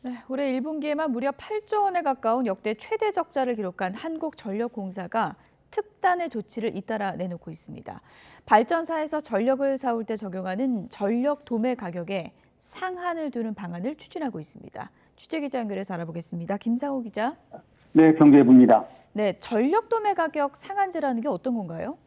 네, 올해 1분기에만 무려 8조 원에 가까운 역대 최대 적자를 기록한 한국전력공사가 특단의 조치를 잇따라 내놓고 있습니다. 발전사에서 전력을 사올 때 적용하는 전력 도매 가격에 상한을 두는 방안을 추진하고 있습니다. 취재기자 연결해서 알아보겠습니다. 김상호 기자. 네, 경제부입니다. 네, 전력 도매 가격 상한제라는 게 어떤 건가요?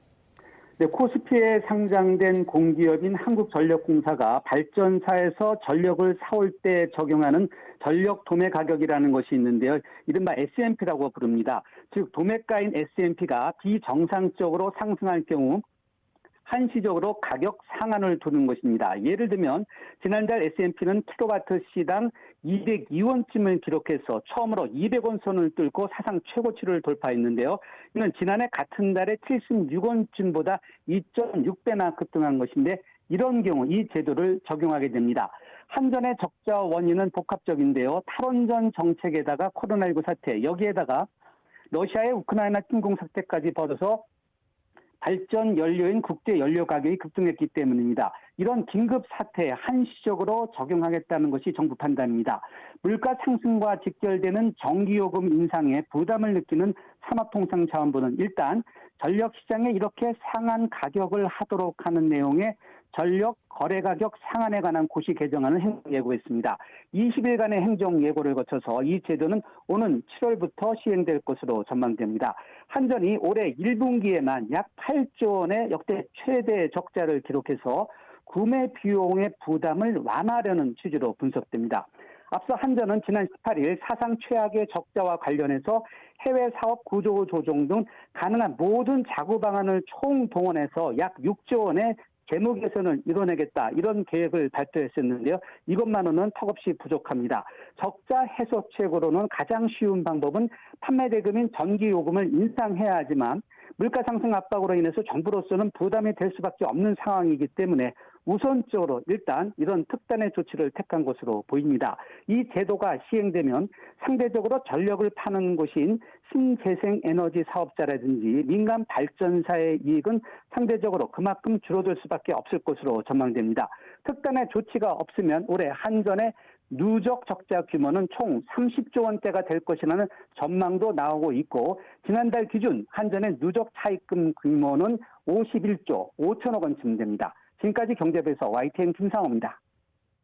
네, 코스피에 상장된 공기업인 한국전력공사가 발전사에서 전력을 사올 때 적용하는 전력 도매 가격이라는 것이 있는데요. 이른바 SMP라고 부릅니다. 즉 도매가인 SMP가 비정상적으로 상승할 경우 한시적으로 가격 상한을 두는 것입니다. 예를 들면 지난달 S&P는 킬로와트 시당 202원쯤을 기록해서 처음으로 200원 선을 뚫고 사상 최고치를 돌파했는데요. 이는 지난해 같은 달에 76원쯤보다 2.6배나 급등한 것인데 이런 경우 이 제도를 적용하게 됩니다. 한전의 적자 원인은 복합적인데요. 탈원전 정책에다가 코로나19 사태, 여기에다가 러시아의 우크라이나 침공 사태까지 벌어서 발전 연료인 국제 연료 가격이 급등했기 때문입니다. 이런 긴급 사태에 한시적으로 적용하겠다는 것이 정부 판단입니다. 물가 상승과 직결되는 전기요금 인상에 부담을 느끼는 산업통상자원부는 일단 전력 시장에 이렇게 상한 가격을 하도록 하는 내용의 전력 거래 가격 상한에 관한 고시 개정안을 행정예고했습니다. 20일간의 행정예고를 거쳐서 이 제도는 오는 7월부터 시행될 것으로 전망됩니다. 한전이 올해 1분기에만 약 8조 원의 역대 최대 적자를 기록해서 구매 비용의 부담을 완화하려는 취지로 분석됩니다. 앞서 한전은 지난 18일 사상 최악의 적자와 관련해서 해외 사업 구조 조정 등 가능한 모든 자구 방안을 총동원해서 약 6조 원의 재무 개선을 이뤄내겠다 이런 계획을 발표했었는데요. 이것만으로는 턱없이 부족합니다. 적자 해소책으로는 가장 쉬운 방법은 판매 대금인 전기요금을 인상해야 하지만 물가 상승 압박으로 인해서 정부로서는 부담이 될 수밖에 없는 상황이기 때문에 우선적으로 일단 이런 특단의 조치를 택한 것으로 보입니다. 이 제도가 시행되면 상대적으로 전력을 파는 곳인 신재생 에너지 사업자라든지 민간 발전사의 이익은 상대적으로 그만큼 줄어들 수밖에 없을 것으로 전망됩니다. 특단의 조치가 없으면 올해 한전의 누적 적자 규모는 총 30조 원대가 될 것이라는 전망도 나오고 있고 지난달 기준 한전의 누적 차입금 규모는 51조 5천억 원쯤 됩니다. 지금까지 경제부에서 YTN 김상호입니다.